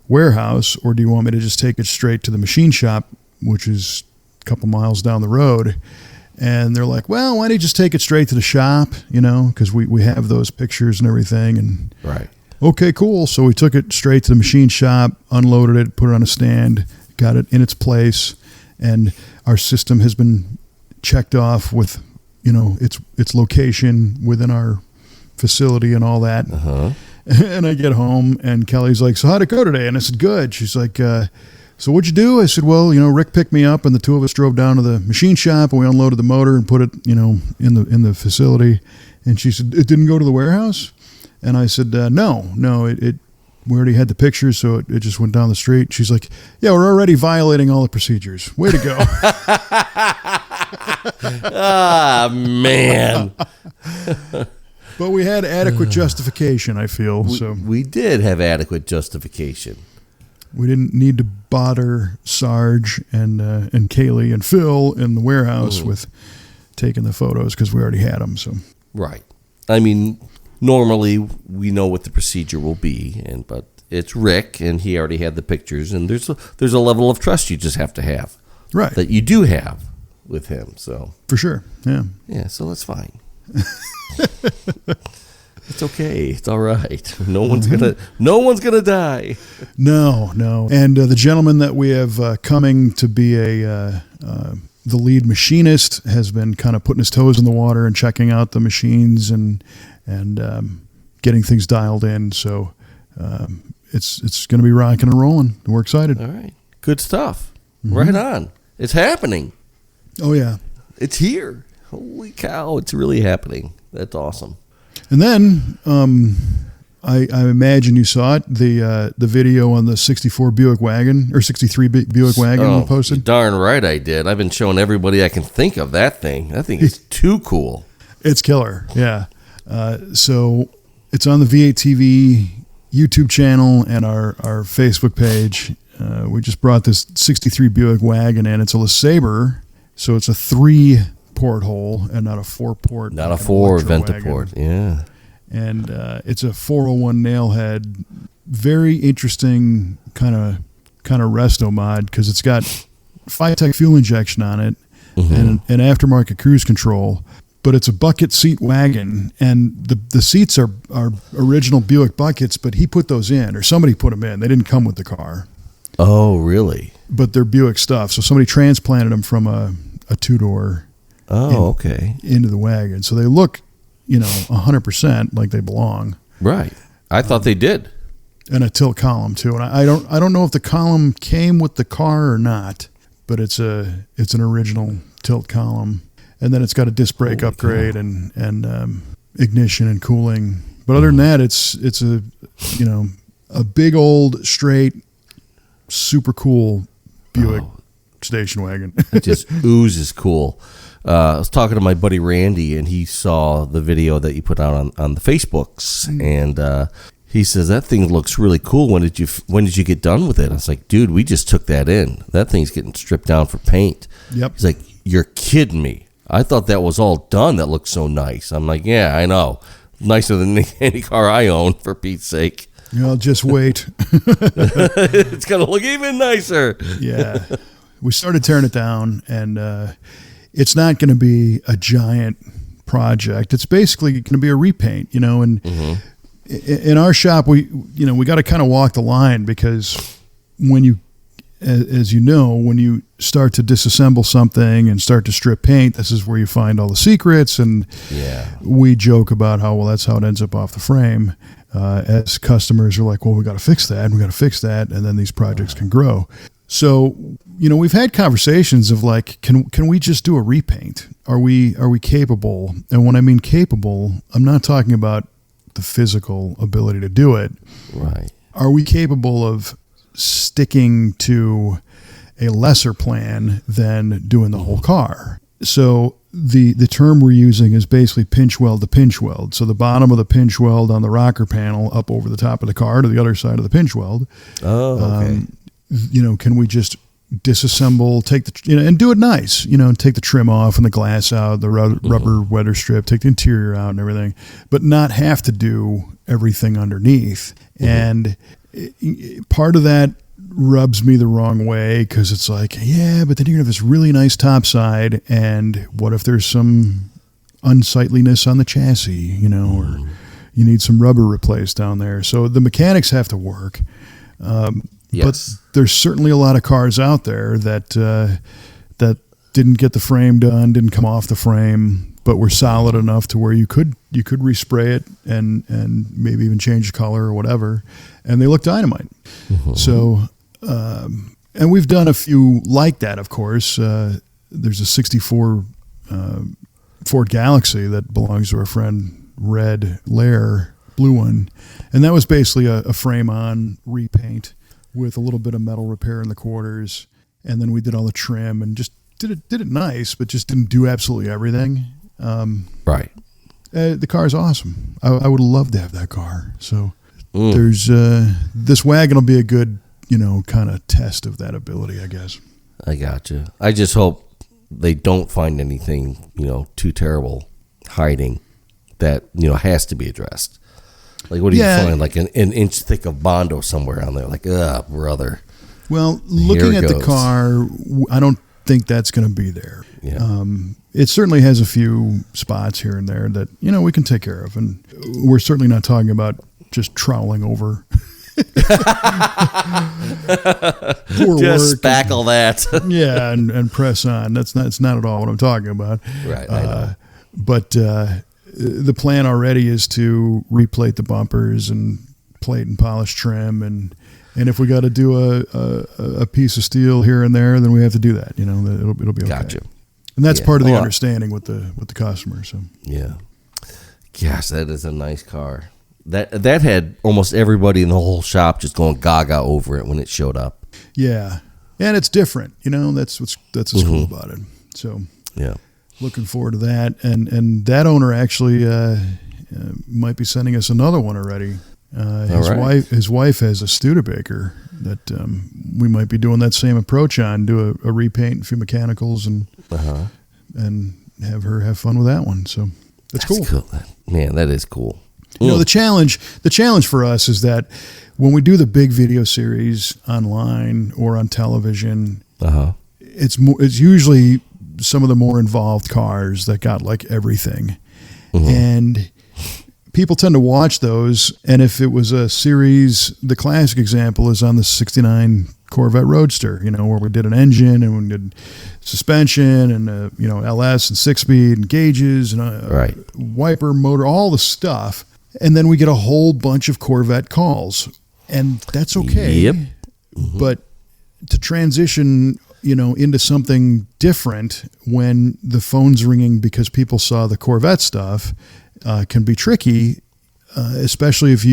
warehouse, or do you want me to just take it straight to the machine shop, which is a couple miles down the road? And they're like, well, why don't you just take it straight to the shop, because we have those pictures and everything. And right. Okay, cool. So we took it straight to the machine shop, unloaded it, put it on a stand, got it in its place, and our system has been checked off with, its location within our facility and all that. Uh-huh. And I get home, and Kelly's like, so how'd it go today? And I said, good. She's like, so what'd you do? I said, well, Rick picked me up, and the two of us drove down to the machine shop, and we unloaded the motor and put it, in the facility. And she said, it didn't go to the warehouse? And I said, no, we already had the pictures, so it just went down the street. She's like, yeah, we're already violating all the procedures. Way to go. Ah, man. But we had adequate justification, I feel. We did have adequate justification. We didn't need to bother Sarge and Kaylee and Phil in the warehouse with taking the photos because we already had them. So right. I mean, normally we know what the procedure will be, but it's Rick, and he already had the pictures, and there's a level of trust you just have to have, right? That you do have with him. So for sure, yeah. So that's fine. It's okay. It's all right. No one's gonna die. No. And the gentleman that we have coming to be the lead machinist has been kind of putting his toes in the water and checking out the machines and getting things dialed in. So it's going to be rocking and rolling. We're excited. All right. Good stuff. Right on. It's happening. Oh yeah. It's here. Holy cow! It's really happening. That's awesome. And then I imagine you saw it, the video on the 64 Buick wagon or 63 Buick wagon we posted. Darn right I did. I've been showing everybody I can think of that thing. That thing is too cool. It's killer. Yeah. So it's on the V8 TV YouTube channel and our Facebook page. We just brought this 63 Buick wagon in. It's a LeSabre, so it's a 3-port hole and not a 4-port. Not a 4 Ventaport, yeah. And it's a 401 nailhead. Very interesting kind of resto mod because it's got Fiatech fuel injection on it and an aftermarket cruise control. But it's a bucket seat wagon, and the seats are original Buick buckets, but he put those in, or somebody put them in. They didn't come with the car. Oh, really? But they're Buick stuff. So somebody transplanted them from a 2-door into the wagon. So they look, 100% like they belong. Right. I thought they did. And a tilt column too. And I don't know if the column came with the car or not, but it's an original tilt column. And then it's got a disc brake upgrade and ignition and cooling. But other than that, it's a big old straight, super cool Buick station wagon. It just oozes cool. I was talking to my buddy Randy, and he saw the video that you put out on the Facebooks, and he says that thing looks really cool. When did you get done with it? I was like, dude, we just took that in. That thing's getting stripped down for paint. Yep. He's like, you're kidding me. I thought that was all done. That looks so nice. I'm like, yeah, I know. Nicer than any car I own, for Pete's sake. Just wait. It's going to look even nicer. Yeah. We started tearing it down, and it's not going to be a giant project. It's basically going to be a repaint, and in our shop, we got to kind of walk the line because when you start to disassemble something and start to strip paint, this is where you find all the secrets. And we joke about that's how it ends up off the frame. As customers are like, well, we got to fix that, and we got to fix that, and then these projects can grow. So, we've had conversations of like, can we just do a repaint? Are we capable? And when I mean capable, I'm not talking about the physical ability to do it. Right. Are we capable of sticking to a lesser plan than doing the whole car? So the term we're using is basically pinch weld to pinch weld. So the bottom of the pinch weld on the rocker panel up over the top of the car to the other side of the pinch weld. Oh, okay. Can we just disassemble, take and do it nice, take the trim off and the glass out, the rubber weather strip, take the interior out and everything, but not have to do everything underneath. And part of that rubs me the wrong way because it's like, yeah, but then you're gonna have this really nice top side, and what if there's some unsightliness on the chassis, or you need some rubber replaced down there. So the mechanics have to work. But there's certainly a lot of cars out there that didn't get the frame done, didn't come off the frame, but were solid enough to where you could respray it and maybe even change the color or whatever, and they look dynamite. So, and we've done a few like that, of course. There's a 64 Ford Galaxy that belongs to our friend Red Lair, blue one, and that was basically a frame-on repaint with a little bit of metal repair in the quarters, and then we did all the trim and just did it nice, but just didn't do absolutely everything. Right. The car is awesome. I would love to have that car. So there's this wagon will be a good, kind of test of that ability, I guess. I gotcha. I just hope they don't find anything, too terrible hiding that, has to be addressed. Like, what do you find? Like an inch thick of Bondo somewhere on there. Like, brother. Well, looking at the car, I don't think that's going to be there. Yeah. It certainly has a few spots here and there that, we can take care of. And we're certainly not talking about just troweling over. Just spackle that. Yeah, and press on. That's not at all what I'm talking about. Right, I know. But the plan already is to replate the bumpers and plate and polish trim, and if we got to do a piece of steel here and there, then we have to do that. It'll be okay. Gotcha. And that's part of the understanding with the customer. So yeah, gosh, that is a nice car. That had almost everybody in the whole shop just going gaga over it when it showed up. Yeah, and it's different. That's what's cool about it. So yeah, looking forward to that. And that owner actually might be sending us another one already. His wife has a Studebaker that we might be doing that same approach on. Do a repaint, a few mechanicals, and have her have fun with that one. So that's cool. Man, that is cool. The challenge for us is that when we do the big video series online or on television, it's usually some of the more involved cars that got like everything, and people tend to watch those. And if it was a series, the classic example is on the '69 Corvette Roadster, where we did an engine and we did suspension and LS and 6-speed and gauges and wiper motor, all the stuff. And then we get a whole bunch of Corvette calls, and that's okay. Yep. But to transition, into something different when the phone's ringing because people saw the Corvette stuff can be tricky, especially if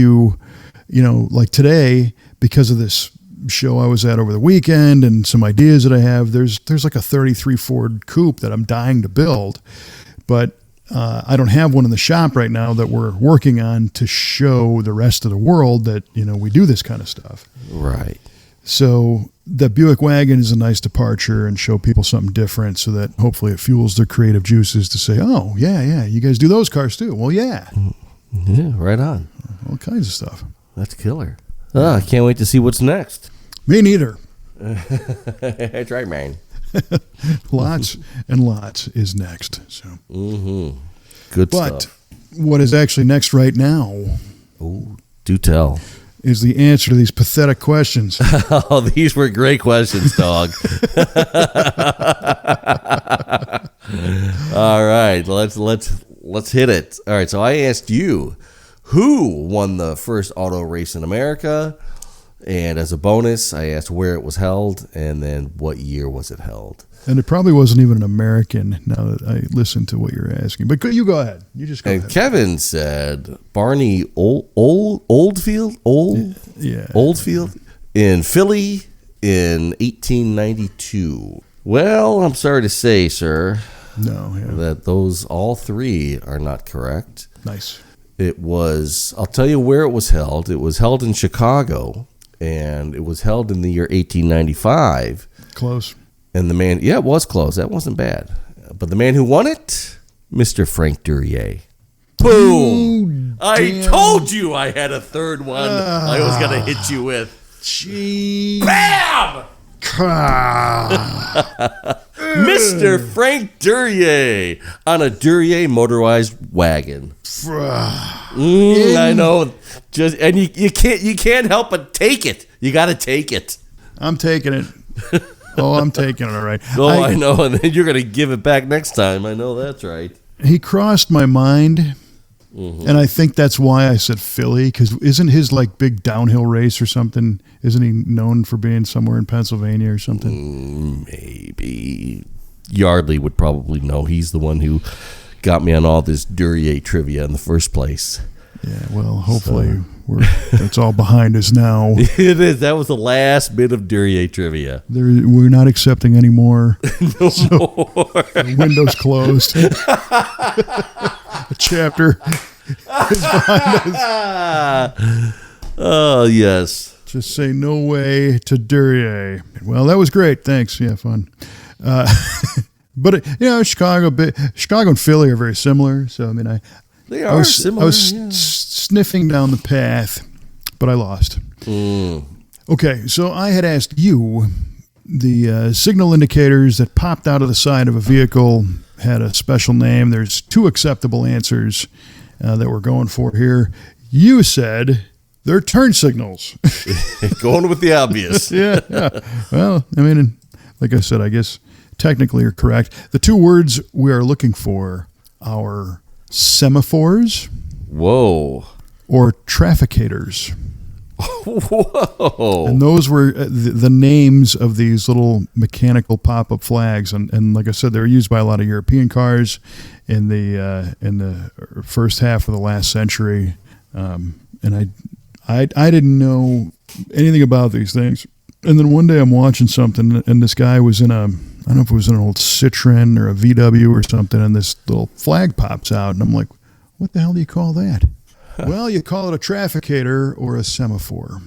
like today, because of this show I was at over the weekend and some ideas that I have, there's like a 33 Ford Coupe that I'm dying to build, but I don't have one in the shop right now that we're working on to show the rest of the world that, we do this kind of stuff. Right. So the Buick wagon is a nice departure and show people something different so that hopefully it fuels their creative juices to say, oh, yeah, you guys do those cars too. Well, yeah. Yeah, right on. All kinds of stuff. That's killer. I can't wait to see what's next. Me neither. That's right, man. Lots and lots is next. So, good but stuff. But what is actually next right now? Oh, do tell. Is the answer to these pathetic questions. Oh, these were great questions, dog. All right, let's hit it. All right, so I asked you who won the first auto race in America. And as a bonus, I asked where it was held and then what year was it held. And it probably wasn't even an American now that I listened to what you're asking. But you go ahead. You just go ahead. Kevin said Barney Oldfield in Philly in 1892. Well, I'm sorry to say, sir, that those all three are not correct. Nice. I'll tell you where it was held. It was held in Chicago. And it was held in the year 1895. Close. And it was close. That wasn't bad. But the man who won it, Mr. Frank Duryea. Boom! I told you I had a third one I was going to hit you with. Gee. Bam! Mr. Frank Duryea on a Duryea motorized wagon. I know. And you can't help but take it. You got to take it. I'm taking it. I'm taking it. All right. I know. And then you're going to give it back next time. I know that's right. He crossed my mind. And I think that's why I said Philly, because isn't his like big downhill race or something? Isn't he known for being somewhere in Pennsylvania or something? Maybe. Yardley would probably know. He's the one who got me on all this Duryea trivia in the first place. Yeah, well, hopefully that's all behind us now. It is. That was the last bit of Duryea trivia. We're not accepting any more. More. The window's closed. chapter is behind us. Oh, yes. Just say no way to Duryea. Well, that was great. Thanks. Yeah, fun. But, Chicago and Philly are very similar. So, I mean, They are similar. I was sniffing down the path, but I lost. Okay, so I had asked you, the signal indicators that popped out of the side of a vehicle had a special name. There's 2 acceptable answers that we're going for here. You said they're turn signals. Going with the obvious. Yeah. Well, I mean, like I said, I guess technically you're correct. The 2 words we are looking for are semaphores. Whoa. Or trafficators. Whoa. And those were the names of these little mechanical pop-up flags. And like I said, they were used by a lot of European cars in the first half of the last century. And I didn't know anything about these things. And then one day I'm watching something, and this guy was in I don't know if it was in an old Citroen or a VW or something, and this little flag pops out, and I'm like, what the hell do you call that? Well, you call it a trafficator or a semaphore.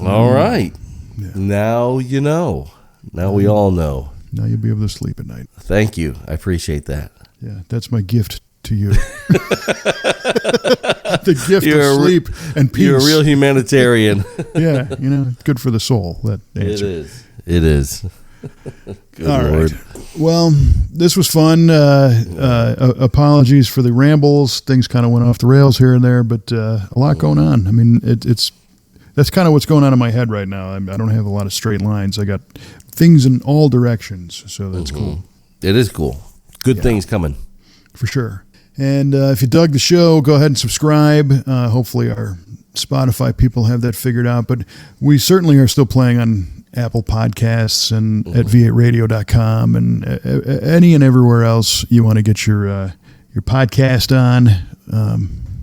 All right. Yeah. Now you know. Now we all know. Now you'll be able to sleep at night. Thank you. I appreciate that. Yeah, that's my gift to you. The gift of sleep and peace. You're a real humanitarian. Yeah, good for the soul, that answer. It is. Good All Lord. Right. Well, this was fun. Apologies for the rambles. Things kind of went off the rails here and there, but a lot going on. I mean, that's kind of what's going on in my head right now. I don't have a lot of straight lines. I got things in all directions, so that's cool. It is cool. Good things coming. For sure. And if you dug the show, go ahead and subscribe. Hopefully our Spotify people have that figured out, but we certainly are still playing on Apple Podcasts and at v8radio.com and any and everywhere else you want to get your podcast on.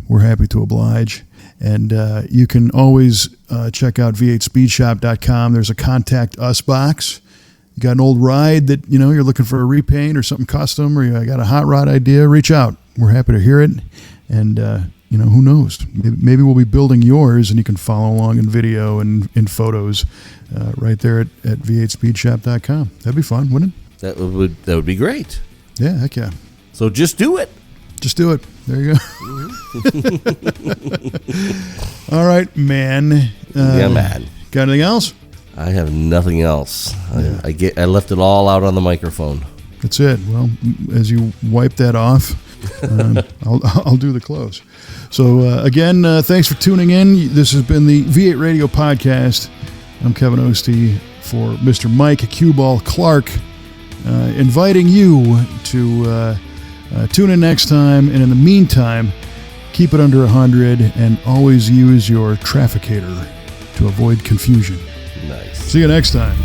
We're happy to oblige. And you can always check out v8speedshop.com. There's a contact us box. You got an old ride that, you're looking for a repaint or something custom, or you got a hot rod idea, reach out. We're happy to hear it. And, who knows? Maybe we'll be building yours, and you can follow along in video and in photos right there at v8speedshop.com. That'd be fun, wouldn't it? That would be great. Yeah, heck yeah. So just do it. Just do it. There you go. All right, man. Yeah, man. Got anything else? I have nothing else. Yeah. I left it all out on the microphone. That's it. Well, as you wipe that off, I'll do the close. So again, thanks for tuning in. This has been the V8 Radio Podcast. I'm Kevin Ostie for Mr. Mike Q-Ball Clark, inviting you to tune in next time. And in the meantime, keep it under 100 and always use your trafficator to avoid confusion. Nice. See you next time.